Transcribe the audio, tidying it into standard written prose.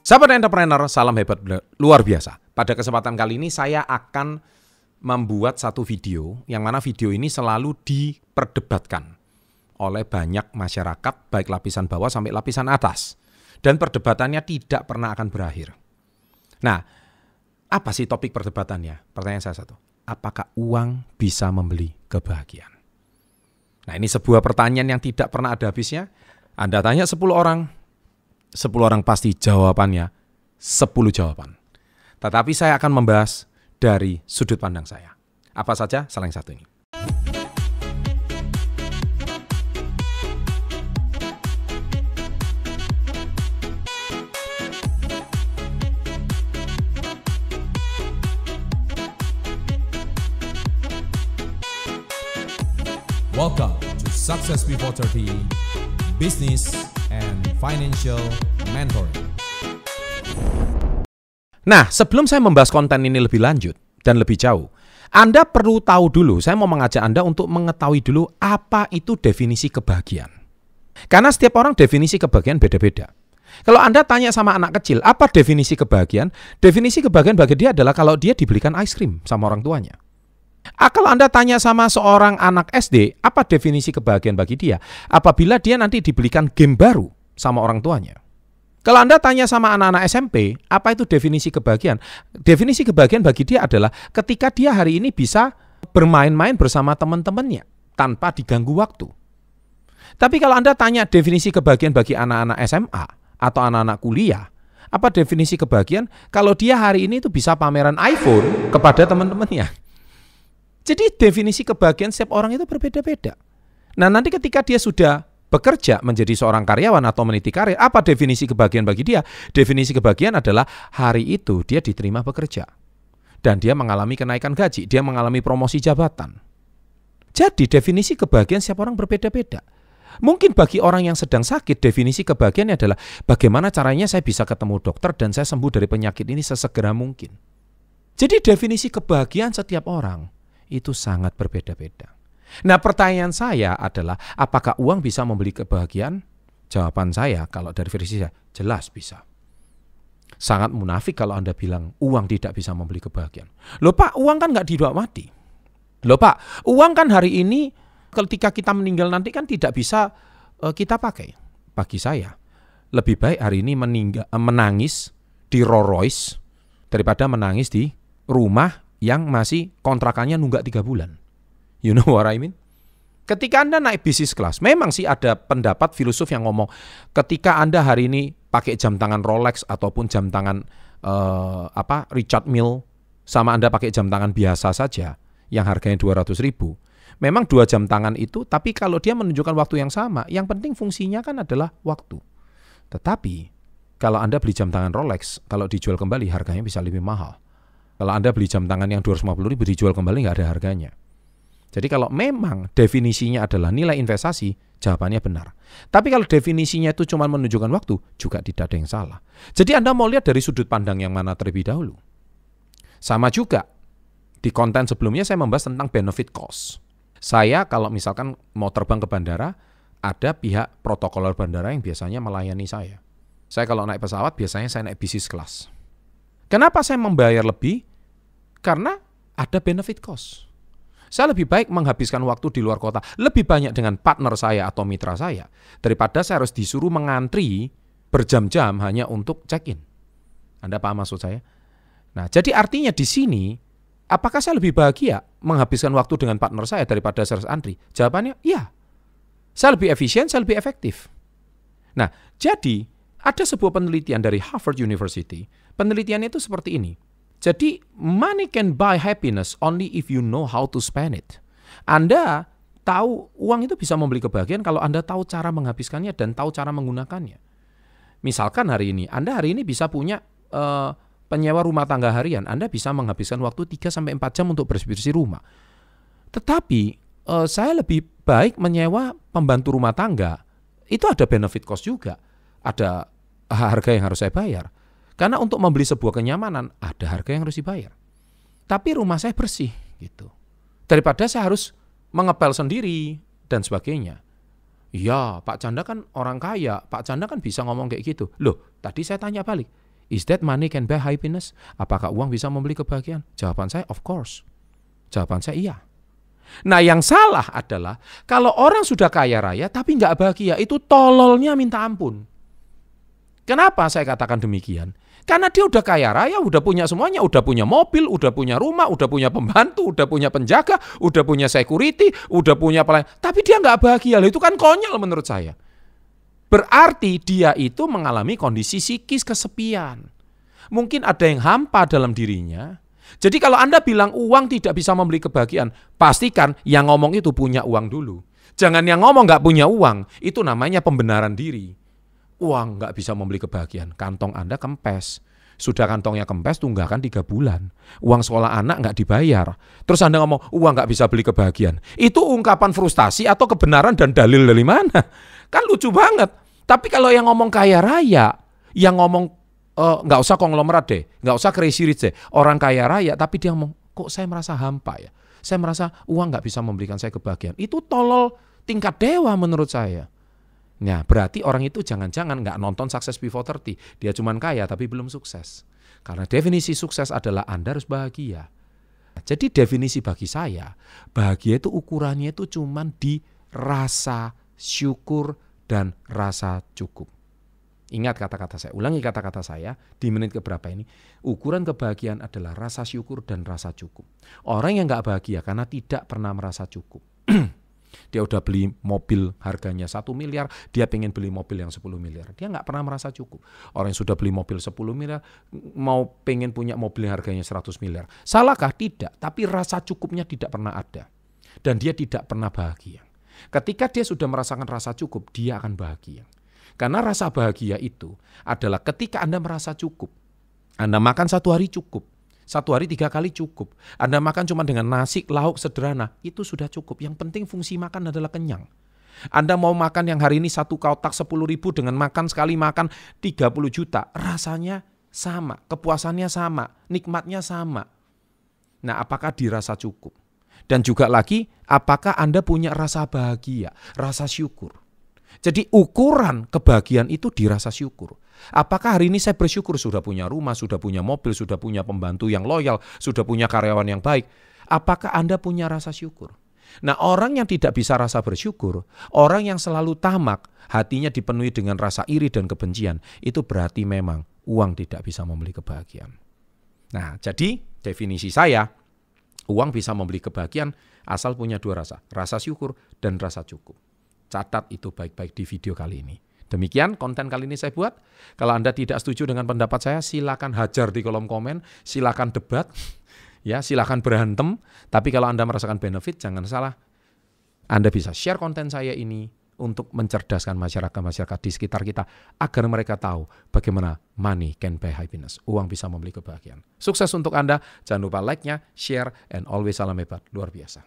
Sahabat entrepreneur, salam hebat luar biasa. Pada kesempatan kali ini saya akan membuat satu video yang mana video ini selalu diperdebatkan oleh banyak masyarakat, baik lapisan bawah sampai lapisan atas. Dan perdebatannya tidak pernah akan berakhir. Nah, apa sih topik perdebatannya? Pertanyaan saya satu, apakah uang bisa membeli kebahagiaan? Nah, ini sebuah pertanyaan yang tidak pernah ada habisnya. Anda tanya 10 orang, 10 orang pasti jawabannya 10 jawaban. Tetapi saya akan membahas dari sudut pandang saya. Apa saja? Salah yang satu ini. Welcome to Success Before 30 Business and Financial Mentoring. Nah, sebelum saya membahas konten ini lebih lanjut dan lebih jauh, Anda perlu tahu dulu, saya mau mengajak Anda untuk mengetahui dulu apa itu definisi kebahagiaan. Karena setiap orang definisi kebahagiaan beda-beda. Kalau Anda tanya sama anak kecil, apa definisi kebahagiaan? Definisi kebahagiaan bagi dia adalah kalau dia dibelikan ice cream sama orang tuanya. Kalau Anda tanya sama seorang anak SD, apa definisi kebahagiaan bagi dia? Apabila dia nanti dibelikan game baru sama orang tuanya. Kalau Anda tanya sama anak-anak SMP, apa itu definisi kebahagiaan? Definisi kebahagiaan bagi dia adalah ketika dia hari ini bisa bermain-main bersama teman-temannya tanpa diganggu waktu. Tapi kalau Anda tanya definisi kebahagiaan bagi anak-anak SMA atau anak-anak kuliah, apa definisi kebahagiaan? Kalau dia hari ini itu bisa pameran iPhone kepada teman-temannya. Jadi definisi kebahagiaan setiap orang itu berbeda-beda. Nah, nanti ketika dia sudah bekerja menjadi seorang karyawan atau meniti karir, apa definisi kebahagiaan bagi dia? Definisi kebahagiaan adalah hari itu dia diterima bekerja. Dan dia mengalami kenaikan gaji, dia mengalami promosi jabatan. Jadi definisi kebahagiaan setiap orang berbeda-beda. Mungkin bagi orang yang sedang sakit, definisi kebahagiaannya adalah bagaimana caranya saya bisa ketemu dokter dan saya sembuh dari penyakit ini sesegera mungkin. Jadi definisi kebahagiaan setiap orang itu sangat berbeda-beda. Nah, pertanyaan saya adalah apakah uang bisa membeli kebahagiaan? Jawaban saya kalau dari versi saya jelas bisa. Sangat munafik kalau Anda bilang uang tidak bisa membeli kebahagiaan. Loh Pak, uang kan nggak dibawa mati. Loh Pak, uang kan hari ini ketika kita meninggal nanti kan tidak bisa kita pakai. Bagi saya lebih baik hari ini menangis di Rolls Royce daripada menangis di rumah yang masih kontrakannya nunggak 3 bulan. You know what I mean? Ketika Anda naik bisnis kelas, memang sih ada pendapat filosof yang ngomong, ketika Anda hari ini pakai jam tangan Rolex ataupun jam tangan Richard Mille, sama Anda pakai jam tangan biasa saja, yang harganya 200.000, memang 2 jam tangan itu, tapi kalau dia menunjukkan waktu yang sama, yang penting fungsinya kan adalah waktu. Tetapi, kalau Anda beli jam tangan Rolex, kalau dijual kembali harganya bisa lebih mahal. Kalau Anda beli jam tangan yang 250.000 dijual kembali nggak ada harganya. Jadi kalau memang definisinya adalah nilai investasi, jawabannya benar. Tapi kalau definisinya itu cuma menunjukkan waktu, juga tidak ada yang salah. Jadi Anda mau lihat dari sudut pandang yang mana terlebih dahulu. Sama juga, di konten sebelumnya saya membahas tentang benefit cost. Saya kalau misalkan mau terbang ke bandara, ada pihak protokoler bandara yang biasanya melayani saya. Saya kalau naik pesawat, biasanya saya naik business class. Kenapa saya membayar lebih? Karena ada benefit cost. Saya lebih baik menghabiskan waktu di luar kota lebih banyak dengan partner saya atau mitra saya daripada saya harus disuruh mengantri berjam-jam hanya untuk check-in. Anda paham maksud saya? Nah, jadi artinya di sini, apakah saya lebih bahagia menghabiskan waktu dengan partner saya daripada saya harus antri? Jawabannya, iya. Saya lebih efisien, saya lebih efektif. Nah, jadi ada sebuah penelitian dari Harvard University. Penelitiannya itu seperti ini. Jadi, money can buy happiness only if you know how to spend it. Anda tahu uang itu bisa membeli kebahagiaan kalau Anda tahu cara menghabiskannya dan tahu cara menggunakannya. Misalkan hari ini, Anda hari ini bisa punya penyewa rumah tangga harian. Anda bisa menghabiskan waktu 3-4 jam untuk bersih-bersih rumah. Tetapi, saya lebih baik menyewa pembantu rumah tangga. Itu ada benefit cost juga. Ada harga yang harus saya bayar. Karena untuk membeli sebuah kenyamanan, ada harga yang harus dibayar. Tapi rumah saya bersih, gitu. Daripada saya harus mengepel sendiri, dan sebagainya. Ya, Pak Chandra kan orang kaya, Pak Chandra kan bisa ngomong kayak gitu. Loh, tadi saya tanya balik, Is that money can buy happiness? Apakah uang bisa membeli kebahagiaan? Jawaban saya, of course. Jawaban saya iya. Nah, yang salah adalah kalau orang sudah kaya raya tapi nggak bahagia, itu tololnya minta ampun. Kenapa saya katakan demikian? Karena dia udah kaya raya, udah punya semuanya, udah punya mobil, udah punya rumah, udah punya pembantu, udah punya penjaga, udah punya security, udah punya pelayan. Tapi dia nggak bahagia, itu kan konyol menurut saya. Berarti dia itu mengalami kondisi psikis kesepian. Mungkin ada yang hampa dalam dirinya. Jadi kalau Anda bilang uang tidak bisa membeli kebahagiaan, pastikan yang ngomong itu punya uang dulu. Jangan yang ngomong nggak punya uang, itu namanya pembenaran diri. Uang nggak bisa membeli kebahagiaan, kantong Anda kempes. Sudah kantongnya kempes, tunggakan 3 bulan. Uang sekolah anak nggak dibayar. Terus Anda ngomong, uang nggak bisa beli kebahagiaan. Itu ungkapan frustasi atau kebenaran dan dalil dari mana? Kan lucu banget. Tapi kalau yang ngomong kaya raya, yang ngomong nggak usah konglomerat deh, nggak usah crazy rich deh. Orang kaya raya, tapi dia ngomong, kok saya merasa hampa ya? Saya merasa uang nggak bisa memberikan saya kebahagiaan. Itu tolol tingkat dewa menurut saya. Nah, berarti orang itu jangan-jangan nggak nonton Success Before 30. Dia cuman kaya tapi belum sukses. Karena definisi sukses adalah Anda harus bahagia. Jadi definisi bagi saya, bahagia itu ukurannya itu cuman di rasa syukur dan rasa cukup. Ingat kata-kata saya, ulangi kata-kata saya di menit keberapa ini. Ukuran kebahagiaan adalah rasa syukur dan rasa cukup. Orang yang nggak bahagia karena tidak pernah merasa cukup. Dia udah beli mobil harganya 1 miliar, dia pengen beli mobil yang 10 miliar. Dia nggak pernah merasa cukup. Orang yang sudah beli mobil 10 miliar, mau pengen punya mobil yang harganya 100 miliar. Salahkah? Tidak, tapi rasa cukupnya tidak pernah ada. Dan dia tidak pernah bahagia. Ketika dia sudah merasakan rasa cukup, dia akan bahagia. Karena rasa bahagia itu adalah ketika Anda merasa cukup. Anda makan 1 hari cukup. 1 hari 3 kali cukup. Anda makan cuma dengan nasi, lauk sederhana, itu sudah cukup. Yang penting fungsi makan adalah kenyang. Anda mau makan yang hari ini 1 kotak 10.000 dengan makan sekali makan 30 juta. Rasanya sama, kepuasannya sama, nikmatnya sama. Nah, apakah dirasa cukup? Dan juga lagi, apakah Anda punya rasa bahagia, rasa syukur? Jadi ukuran kebahagiaan itu dirasa syukur. Apakah hari ini saya bersyukur sudah punya rumah, sudah punya mobil, sudah punya pembantu yang loyal, sudah punya karyawan yang baik? Apakah Anda punya rasa syukur? Nah, orang yang tidak bisa rasa bersyukur, orang yang selalu tamak, hatinya dipenuhi dengan rasa iri dan kebencian, itu berarti memang uang tidak bisa membeli kebahagiaan. Nah, jadi definisi saya, uang bisa membeli kebahagiaan asal punya 2 rasa, rasa syukur dan rasa cukup. Catat itu baik-baik di video kali ini. Demikian konten kali ini saya buat. Kalau Anda tidak setuju dengan pendapat saya, silakan hajar di kolom komen, silakan debat, ya, silakan berantem. Tapi kalau Anda merasakan benefit, jangan salah, Anda bisa share konten saya ini untuk mencerdaskan masyarakat di sekitar kita agar mereka tahu bagaimana money can buy happiness. Uang bisa membeli kebahagiaan. Sukses untuk Anda. Jangan lupa like-nya, share, and always salam hebat. Luar biasa.